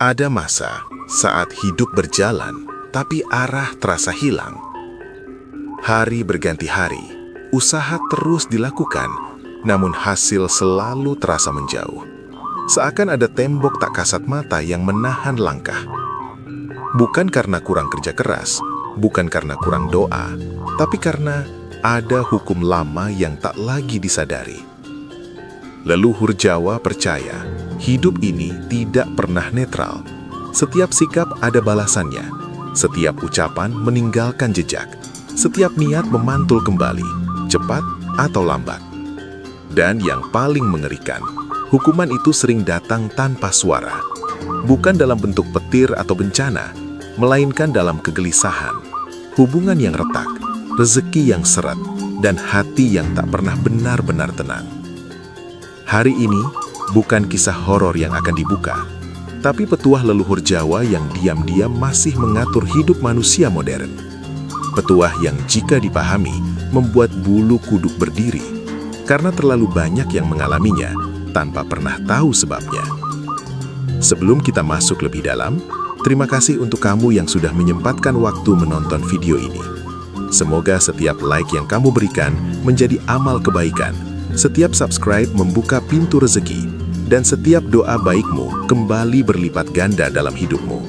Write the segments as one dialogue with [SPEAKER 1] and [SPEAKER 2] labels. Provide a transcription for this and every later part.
[SPEAKER 1] Ada masa saat hidup berjalan, tapi arah terasa hilang. Hari berganti hari, usaha terus dilakukan, namun hasil selalu terasa menjauh. Seakan ada tembok tak kasat mata yang menahan langkah. Bukan karena kurang kerja keras, bukan karena kurang doa, tapi karena ada hukum lama yang tak lagi disadari. Leluhur Jawa percaya, hidup ini tidak pernah netral. Setiap sikap ada balasannya, setiap ucapan meninggalkan jejak, setiap niat memantul kembali, cepat atau lambat. Dan yang paling mengerikan, hukuman itu sering datang tanpa suara. Bukan dalam bentuk petir atau bencana, melainkan dalam kegelisahan, hubungan yang retak, rezeki yang seret, dan hati yang tak pernah benar-benar tenang. Hari ini bukan kisah horor yang akan dibuka, tapi petuah leluhur Jawa yang diam-diam masih mengatur hidup manusia modern. Petuah yang jika dipahami membuat bulu kuduk berdiri, karena terlalu banyak yang mengalaminya tanpa pernah tahu sebabnya. Sebelum kita masuk lebih dalam, terima kasih untuk kamu yang sudah menyempatkan waktu menonton video ini. Semoga setiap like yang kamu berikan menjadi amal kebaikan, setiap subscribe membuka pintu rezeki, dan setiap doa baikmu kembali berlipat ganda dalam hidupmu.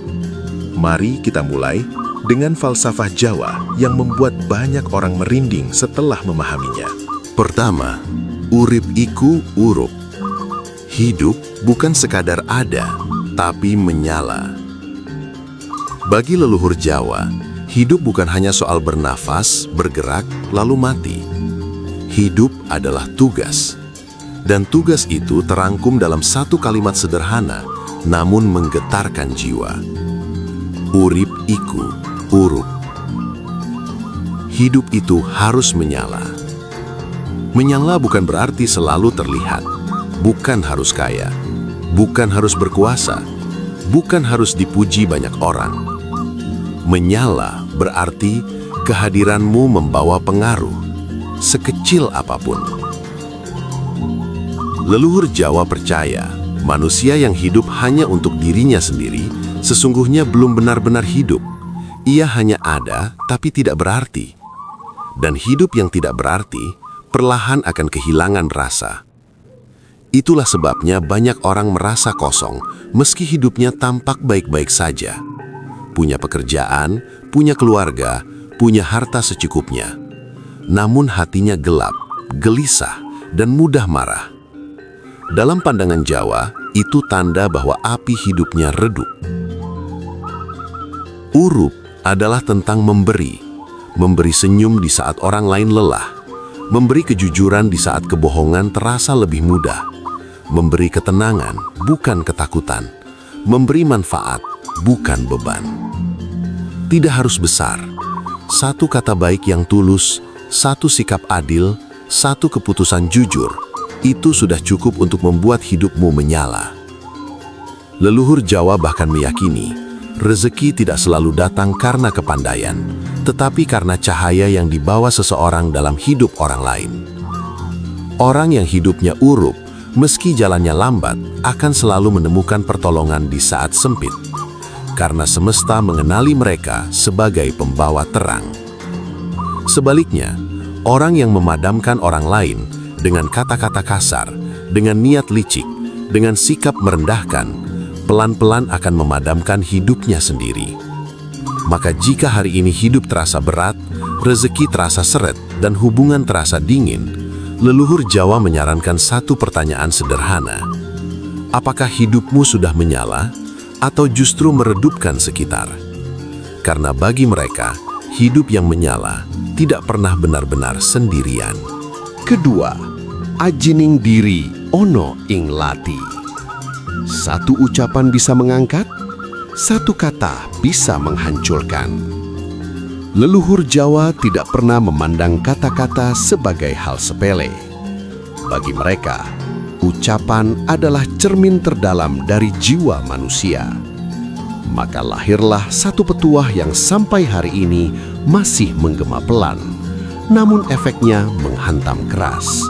[SPEAKER 1] Mari kita mulai dengan falsafah Jawa yang membuat banyak orang merinding setelah memahaminya.
[SPEAKER 2] Pertama, urip iku urup. Hidup bukan sekadar ada, tapi menyala. Bagi leluhur Jawa, hidup bukan hanya soal bernafas, bergerak, lalu mati. Hidup adalah tugas. Dan tugas itu terangkum dalam satu kalimat sederhana, namun menggetarkan jiwa. Urip iku urup. Hidup itu harus menyala. Menyala bukan berarti selalu terlihat, bukan harus kaya, bukan harus berkuasa, bukan harus dipuji banyak orang. Menyala berarti kehadiranmu membawa pengaruh, sekecil apapun. Leluhur Jawa percaya, manusia yang hidup hanya untuk dirinya sendiri, sesungguhnya belum benar-benar hidup. Ia hanya ada, tapi tidak berarti. Dan hidup yang tidak berarti, perlahan akan kehilangan rasa. Itulah sebabnya banyak orang merasa kosong, meski hidupnya tampak baik-baik saja. Punya pekerjaan, punya keluarga, punya harta secukupnya. Namun hatinya gelap, gelisah, dan mudah marah. Dalam pandangan Jawa, itu tanda bahwa api hidupnya redup. Urup adalah tentang memberi senyum di saat orang lain lelah, memberi kejujuran di saat kebohongan terasa lebih mudah, memberi ketenangan, bukan ketakutan, memberi manfaat, bukan beban. Tidak harus besar, satu kata baik yang tulus, satu sikap adil, satu keputusan jujur, itu sudah cukup untuk membuat hidupmu menyala. Leluhur Jawa bahkan meyakini, rezeki tidak selalu datang karena kepandaian, tetapi karena cahaya yang dibawa seseorang dalam hidup orang lain. Orang yang hidupnya urup, meski jalannya lambat, akan selalu menemukan pertolongan di saat sempit, karena semesta mengenali mereka sebagai pembawa terang. Sebaliknya, orang yang memadamkan orang lain dengan kata-kata kasar, dengan niat licik, dengan sikap merendahkan, pelan-pelan akan memadamkan hidupnya sendiri. Maka jika hari ini hidup terasa berat, rezeki terasa seret, dan hubungan terasa dingin, leluhur Jawa menyarankan satu pertanyaan sederhana. Apakah hidupmu sudah menyala, atau justru meredupkan sekitar? Karena bagi mereka, hidup yang menyala tidak pernah benar-benar sendirian.
[SPEAKER 3] Kedua, ajining diri ono ing lati. Satu ucapan bisa mengangkat, satu kata bisa menghancurkan. Leluhur Jawa tidak pernah memandang kata-kata sebagai hal sepele. Bagi mereka, ucapan adalah cermin terdalam dari jiwa manusia. Maka lahirlah satu petuah yang sampai hari ini masih menggema pelan, namun efeknya menghantam keras.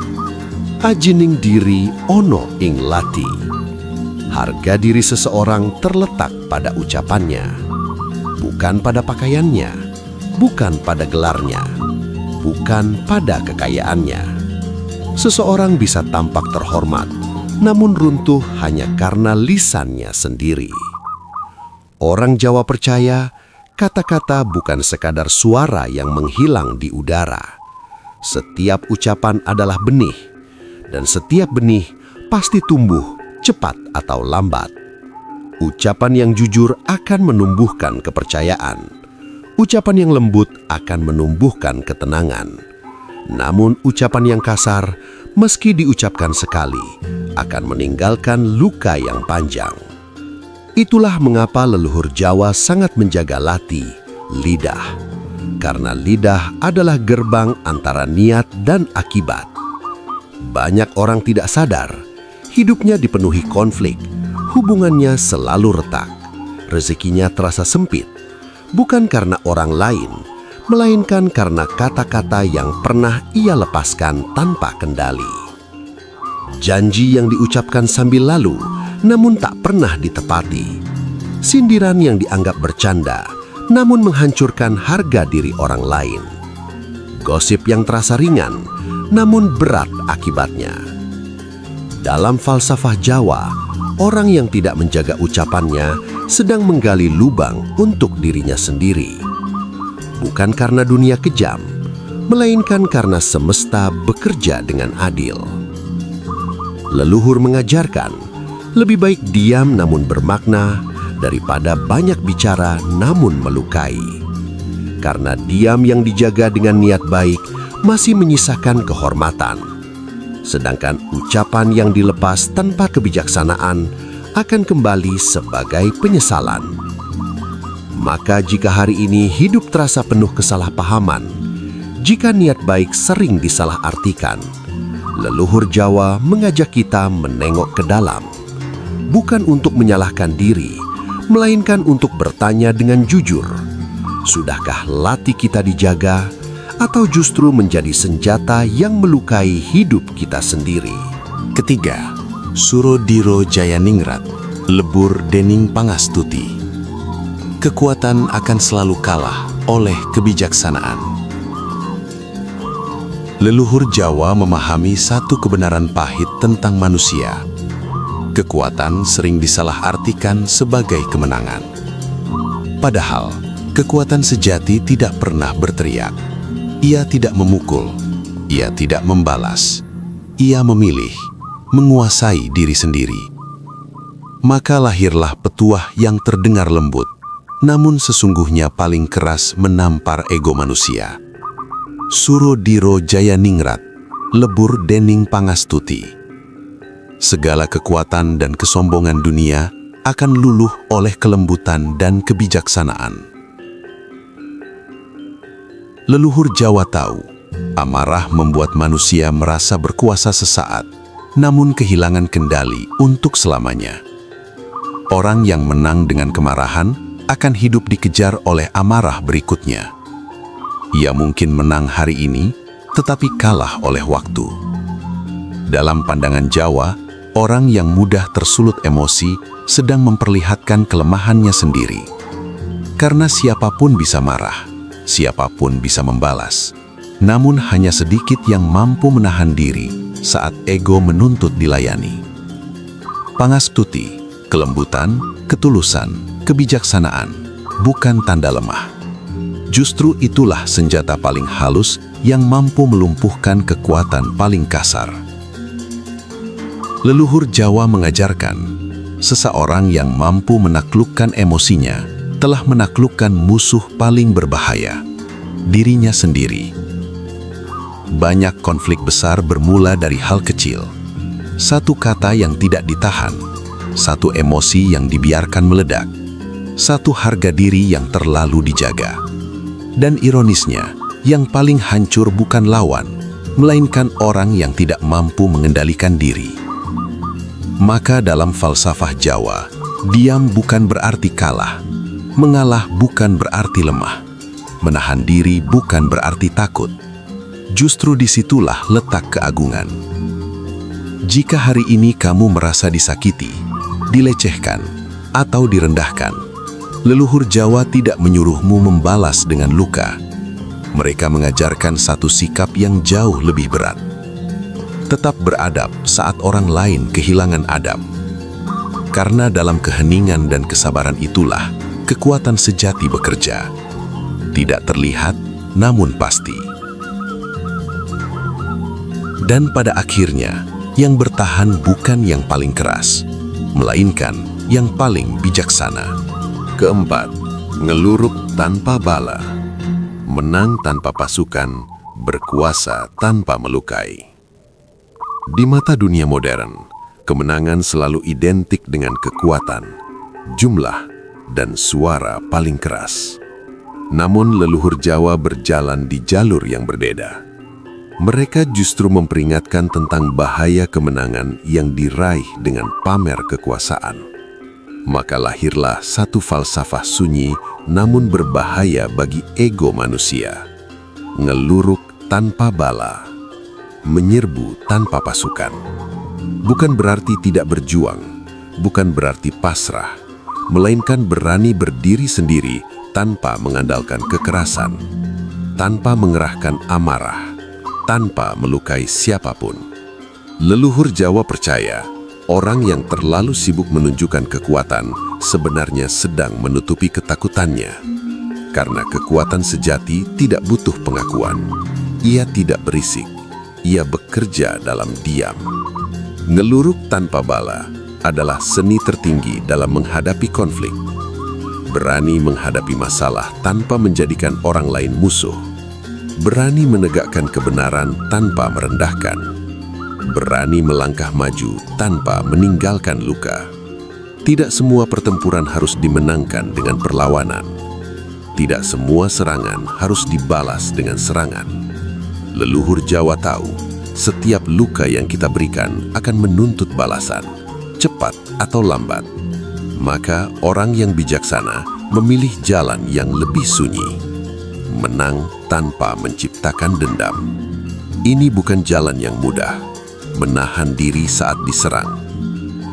[SPEAKER 3] Ajining diri ono ing lati. Harga diri seseorang terletak pada ucapannya, bukan pada pakaiannya, bukan pada gelarnya, bukan pada kekayaannya. Seseorang bisa tampak terhormat, namun runtuh hanya karena lisannya sendiri. Orang Jawa percaya, kata-kata bukan sekadar suara yang menghilang di udara. Setiap ucapan adalah benih, dan setiap benih pasti tumbuh cepat atau lambat. Ucapan yang jujur akan menumbuhkan kepercayaan. Ucapan yang lembut akan menumbuhkan ketenangan. Namun ucapan yang kasar, meski diucapkan sekali, akan meninggalkan luka yang panjang. Itulah mengapa leluhur Jawa sangat menjaga lati, lidah. Karena lidah adalah gerbang antara niat dan akibat. Banyak orang tidak sadar, hidupnya dipenuhi konflik, hubungannya selalu retak, rezekinya terasa sempit, bukan karena orang lain, melainkan karena kata-kata yang pernah ia lepaskan tanpa kendali. Janji yang diucapkan sambil lalu, namun tak pernah ditepati. Sindiran yang dianggap bercanda, namun menghancurkan harga diri orang lain. Gosip yang terasa ringan, namun berat akibatnya. Dalam falsafah Jawa, orang yang tidak menjaga ucapannya sedang menggali lubang untuk dirinya sendiri. Bukan karena dunia kejam, melainkan karena semesta bekerja dengan adil. Leluhur mengajarkan, lebih baik diam namun bermakna daripada banyak bicara namun melukai. Karena diam yang dijaga dengan niat baik masih menyisakan kehormatan. Sedangkan ucapan yang dilepas tanpa kebijaksanaan akan kembali sebagai penyesalan. Maka jika hari ini hidup terasa penuh kesalahpahaman, jika niat baik sering disalahartikan, leluhur Jawa mengajak kita menengok ke dalam. Bukan untuk menyalahkan diri, melainkan untuk bertanya dengan jujur. Sudahkah lati kita dijaga, atau justru menjadi senjata yang melukai hidup kita sendiri?
[SPEAKER 2] Ketiga, Surodiro Jayaningrat, lebur dening pangastuti. Kekuatan akan selalu kalah oleh kebijaksanaan. Leluhur Jawa memahami satu kebenaran pahit tentang manusia. Kekuatan sering disalahartikan sebagai kemenangan. Padahal, kekuatan sejati tidak pernah berteriak. Ia tidak memukul, ia tidak membalas. Ia memilih, menguasai diri sendiri. Maka lahirlah petuah yang terdengar lembut, namun sesungguhnya paling keras menampar ego manusia. Surodiro Jayaningrat, lebur dening pangastuti. Segala kekuatan dan kesombongan dunia akan luluh oleh kelembutan dan kebijaksanaan. Leluhur Jawa tahu, amarah membuat manusia merasa berkuasa sesaat, namun kehilangan kendali untuk selamanya. Orang yang menang dengan kemarahan akan hidup dikejar oleh amarah berikutnya. Ia mungkin menang hari ini, tetapi kalah oleh waktu. Dalam pandangan Jawa, orang yang mudah tersulut emosi sedang memperlihatkan kelemahannya sendiri. Karena siapapun bisa marah, siapapun bisa membalas. Namun hanya sedikit yang mampu menahan diri saat ego menuntut dilayani. Pangastuti, kelembutan, ketulusan, kebijaksanaan, bukan tanda lemah. Justru itulah senjata paling halus yang mampu melumpuhkan kekuatan paling kasar. Leluhur Jawa mengajarkan, seseorang yang mampu menaklukkan emosinya telah menaklukkan musuh paling berbahaya, dirinya sendiri. Banyak konflik besar bermula dari hal kecil. Satu kata yang tidak ditahan, satu emosi yang dibiarkan meledak, satu harga diri yang terlalu dijaga. Dan ironisnya, yang paling hancur bukan lawan, melainkan orang yang tidak mampu mengendalikan diri. Maka dalam falsafah Jawa, diam bukan berarti kalah, mengalah bukan berarti lemah, menahan diri bukan berarti takut. Justru disitulah letak keagungan. Jika hari ini kamu merasa disakiti, dilecehkan, atau direndahkan. Leluhur Jawa tidak menyuruhmu membalas dengan luka. Mereka mengajarkan satu sikap yang jauh lebih berat. Tetap beradab saat orang lain kehilangan adab. Karena dalam keheningan dan kesabaran itulah kekuatan sejati bekerja. Tidak terlihat, namun pasti. Dan pada akhirnya, yang bertahan bukan yang paling keras, melainkan yang paling bijaksana. Keempat, ngeluruk tanpa bala. Menang tanpa pasukan, berkuasa tanpa melukai. Di mata dunia modern, kemenangan selalu identik dengan kekuatan, jumlah, dan suara paling keras. Namun leluhur Jawa berjalan di jalur yang berbeda. Mereka justru memperingatkan tentang bahaya kemenangan yang diraih dengan pamer kekuasaan. Maka lahirlah satu falsafah sunyi namun berbahaya bagi ego manusia. Ngeluruk tanpa bala, menyerbu tanpa pasukan. Bukan berarti tidak berjuang, bukan berarti pasrah, melainkan berani berdiri sendiri tanpa mengandalkan kekerasan, tanpa mengerahkan amarah, tanpa melukai siapapun. Leluhur Jawa percaya, orang yang terlalu sibuk menunjukkan kekuatan sebenarnya sedang menutupi ketakutannya. Karena kekuatan sejati tidak butuh pengakuan. Ia tidak berisik, ia bekerja dalam diam. Ngeluruk tanpa bala adalah seni tertinggi dalam menghadapi konflik. Berani menghadapi masalah tanpa menjadikan orang lain musuh. Berani menegakkan kebenaran tanpa merendahkan. Berani melangkah maju tanpa meninggalkan luka. Tidak semua pertempuran harus dimenangkan dengan perlawanan. Tidak semua serangan harus dibalas dengan serangan. Leluhur Jawa tahu, setiap luka yang kita berikan akan menuntut balasan, cepat atau lambat. Maka orang yang bijaksana memilih jalan yang lebih sunyi. Menang tanpa menciptakan dendam. Ini bukan jalan yang mudah. Menahan diri saat diserang.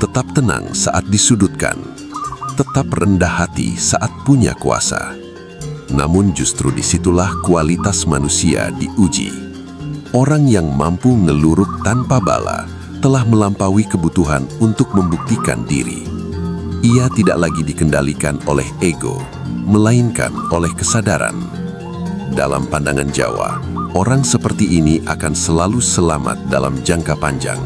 [SPEAKER 2] Tetap tenang saat disudutkan. Tetap rendah hati saat punya kuasa. Namun justru disitulah kualitas manusia diuji. Orang yang mampu ngeluruk tanpa bala telah melampaui kebutuhan untuk membuktikan diri. Ia tidak lagi dikendalikan oleh ego, melainkan oleh kesadaran. Dalam pandangan Jawa, orang seperti ini akan selalu selamat dalam jangka panjang.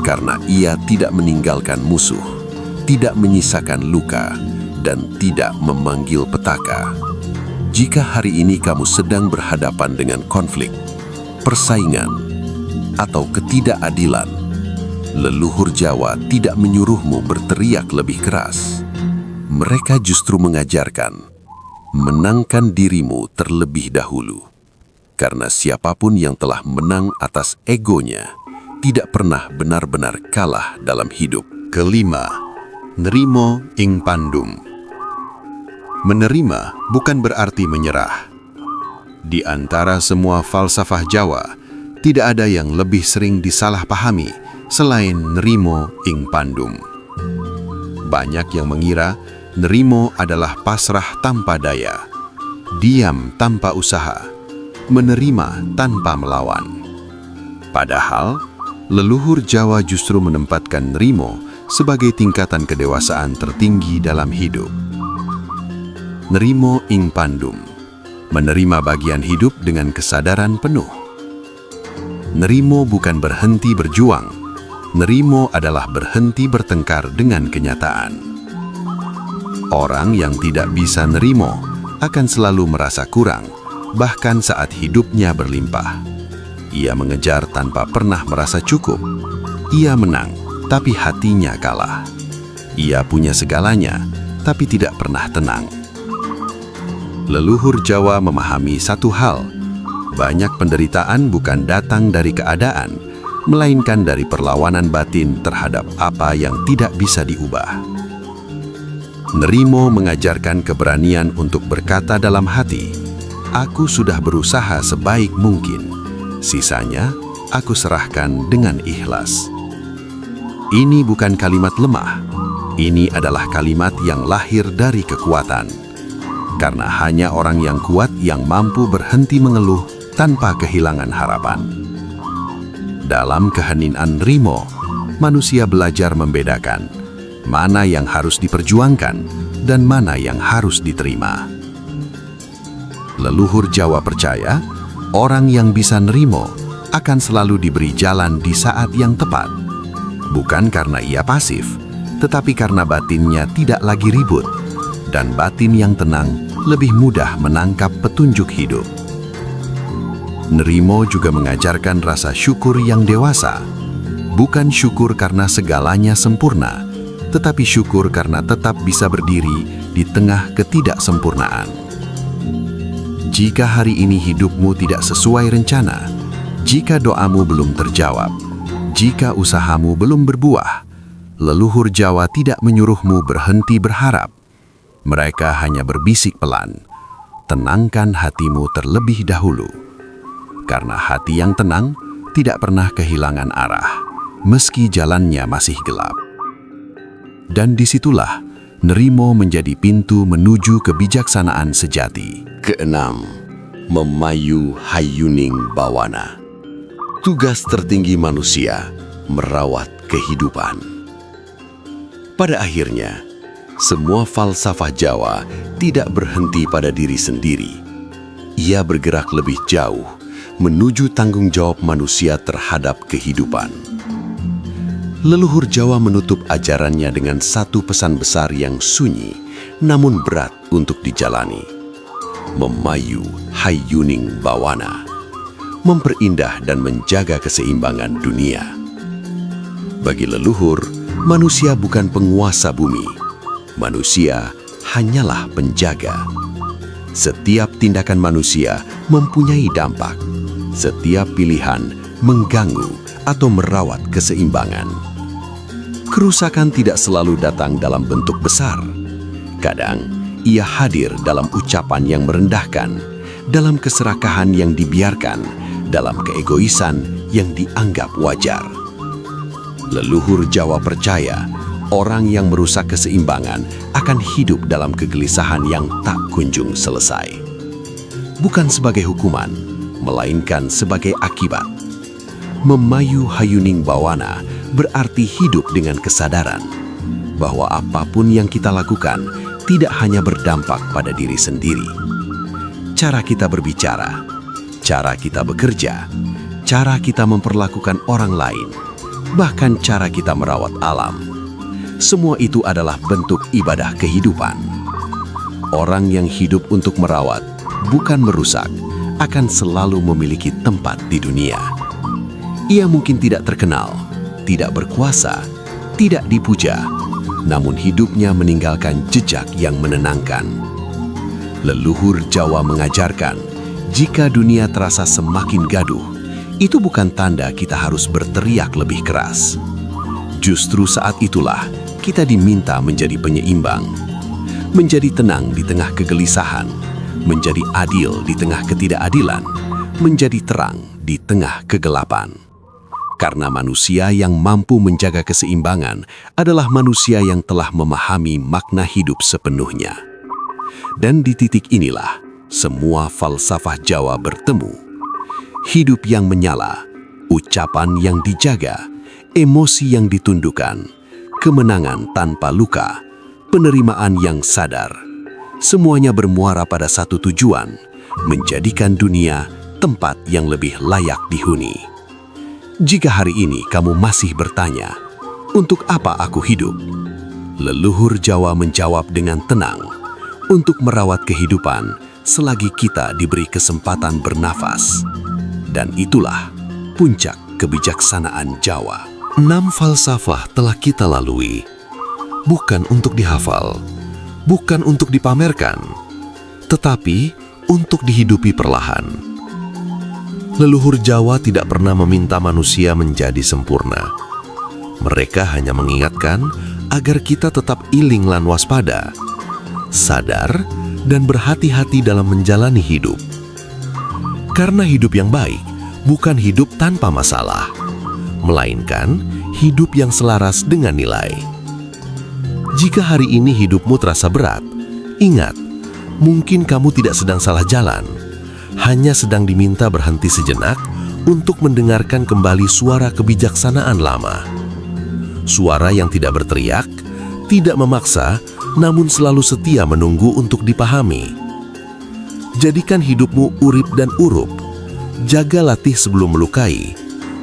[SPEAKER 2] Karena ia tidak meninggalkan musuh, tidak menyisakan luka, dan tidak memanggil petaka. Jika hari ini kamu sedang berhadapan dengan konflik, persaingan, atau ketidakadilan, leluhur Jawa tidak menyuruhmu berteriak lebih keras. Mereka justru mengajarkan, menangkan dirimu terlebih dahulu. Karena siapapun yang telah menang atas egonya, tidak pernah benar-benar kalah dalam hidup. Kelima, nerimo ing pandum. Menerima bukan berarti menyerah. Di antara semua falsafah Jawa, tidak ada yang lebih sering disalahpahami selain nerimo ing pandum. Banyak yang mengira nerimo adalah pasrah tanpa daya, diam tanpa usaha, menerima tanpa melawan. Padahal, leluhur Jawa justru menempatkan nerimo sebagai tingkatan kedewasaan tertinggi dalam hidup. Nerimo ing pandum, menerima bagian hidup dengan kesadaran penuh. Nerimo bukan berhenti berjuang, nerimo adalah berhenti bertengkar dengan kenyataan. Orang yang tidak bisa nerimo akan selalu merasa kurang, bahkan saat hidupnya berlimpah. Ia mengejar tanpa pernah merasa cukup. Ia menang, tapi hatinya kalah. Ia punya segalanya, tapi tidak pernah tenang. Leluhur Jawa memahami satu hal, banyak penderitaan bukan datang dari keadaan, melainkan dari perlawanan batin terhadap apa yang tidak bisa diubah. Nerimo mengajarkan keberanian untuk berkata dalam hati, "Aku sudah berusaha sebaik mungkin. Sisanya, aku serahkan dengan ikhlas." Ini bukan kalimat lemah, Ini adalah kalimat yang lahir dari kekuatan. Karena hanya orang yang kuat yang mampu berhenti mengeluh tanpa kehilangan harapan. Dalam keheningan Nrimo, manusia belajar membedakan mana yang harus diperjuangkan dan mana yang harus diterima. Leluhur Jawa percaya, orang yang bisa nerimo akan selalu diberi jalan di saat yang tepat. Bukan karena ia pasif, tetapi karena batinnya tidak lagi ribut, dan batin yang tenang lebih mudah menangkap petunjuk hidup. Nrimo juga mengajarkan rasa syukur yang dewasa, bukan syukur karena segalanya sempurna, tetapi syukur karena tetap bisa berdiri di tengah ketidaksempurnaan. Jika hari ini hidupmu tidak sesuai rencana, jika doamu belum terjawab, jika usahamu belum berbuah, leluhur Jawa tidak menyuruhmu berhenti berharap. Mereka hanya berbisik pelan, tenangkan hatimu terlebih dahulu. Karena hati yang tenang tidak pernah kehilangan arah, meski jalannya masih gelap. Dan disitulah Nrimo menjadi pintu menuju kebijaksanaan sejati.
[SPEAKER 3] Keenam, memayu hayuning bawana. Tugas tertinggi manusia, merawat kehidupan. Pada akhirnya, semua falsafah Jawa tidak berhenti pada diri sendiri. Ia bergerak lebih jauh, menuju tanggung jawab manusia terhadap kehidupan. Leluhur Jawa menutup ajarannya dengan satu pesan besar yang sunyi, namun berat untuk dijalani. Memayu hayuning bawana. Memperindah dan menjaga keseimbangan dunia. Bagi leluhur, manusia bukan penguasa bumi. Manusia hanyalah penjaga. Setiap tindakan manusia mempunyai dampak. Setiap pilihan mengganggu atau merawat keseimbangan. Kerusakan tidak selalu datang dalam bentuk besar. Kadang, ia hadir dalam ucapan yang merendahkan, dalam keserakahan yang dibiarkan, dalam keegoisan yang dianggap wajar. Leluhur Jawa percaya, orang yang merusak keseimbangan akan hidup dalam kegelisahan yang tak kunjung selesai. Bukan sebagai hukuman, melainkan sebagai akibat. Memayu hayuning bawana berarti hidup dengan kesadaran bahwa apapun yang kita lakukan tidak hanya berdampak pada diri sendiri. Cara kita berbicara, cara kita bekerja, cara kita memperlakukan orang lain, bahkan cara kita merawat alam. Semua itu adalah bentuk ibadah kehidupan. Orang yang hidup untuk merawat, bukan merusak, akan selalu memiliki tempat di dunia. Ia mungkin tidak terkenal, tidak berkuasa, tidak dipuja, namun hidupnya meninggalkan jejak yang menenangkan. Leluhur Jawa mengajarkan, jika dunia terasa semakin gaduh, itu bukan tanda kita harus berteriak lebih keras. Justru saat itulah kita diminta menjadi penyeimbang, menjadi tenang di tengah kegelisahan, menjadi adil di tengah ketidakadilan, menjadi terang di tengah kegelapan. Karena manusia yang mampu menjaga keseimbangan adalah manusia yang telah memahami makna hidup sepenuhnya. Dan di titik inilah, semua falsafah Jawa bertemu. Hidup yang menyala, ucapan yang dijaga, emosi yang ditundukkan, kemenangan tanpa luka, penerimaan yang sadar. Semuanya bermuara pada satu tujuan, menjadikan dunia tempat yang lebih layak dihuni. Jika hari ini kamu masih bertanya, untuk apa aku hidup? Leluhur Jawa menjawab dengan tenang, untuk merawat kehidupan selagi kita diberi kesempatan bernafas. Dan itulah puncak kebijaksanaan Jawa. 6 falsafah telah kita lalui, bukan untuk dihafal, bukan untuk dipamerkan, tetapi untuk dihidupi perlahan. Leluhur Jawa tidak pernah meminta manusia menjadi sempurna. Mereka hanya mengingatkan agar kita tetap iling lan waspada, sadar, dan berhati-hati dalam menjalani hidup. Karena hidup yang baik bukan hidup tanpa masalah, melainkan hidup yang selaras dengan nilai.
[SPEAKER 2] Jika hari ini hidupmu terasa berat, ingat, mungkin kamu tidak sedang salah jalan, hanya sedang diminta berhenti sejenak untuk mendengarkan kembali suara kebijaksanaan lama. Suara yang tidak berteriak, tidak memaksa, namun selalu setia menunggu untuk dipahami. Jadikan hidupmu urip dan urup. Jaga latih sebelum melukai.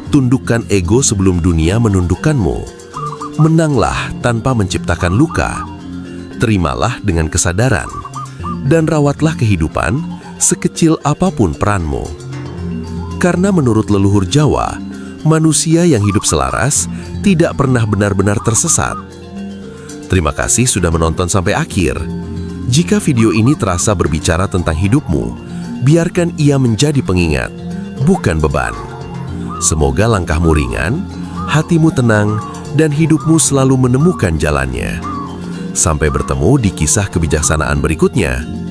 [SPEAKER 2] Tundukkan ego sebelum dunia menundukkanmu. Menanglah tanpa menciptakan luka. Terimalah dengan kesadaran. Dan rawatlah kehidupan sekecil apapun peranmu. Karena menurut leluhur Jawa, manusia yang hidup selaras tidak pernah benar-benar tersesat. Terima kasih sudah menonton sampai akhir. Jika video ini terasa berbicara tentang hidupmu, biarkan ia menjadi pengingat, bukan beban. Semoga langkahmu ringan, hatimu tenang, dan hidupmu selalu menemukan jalannya. Sampai bertemu di kisah kebijaksanaan berikutnya.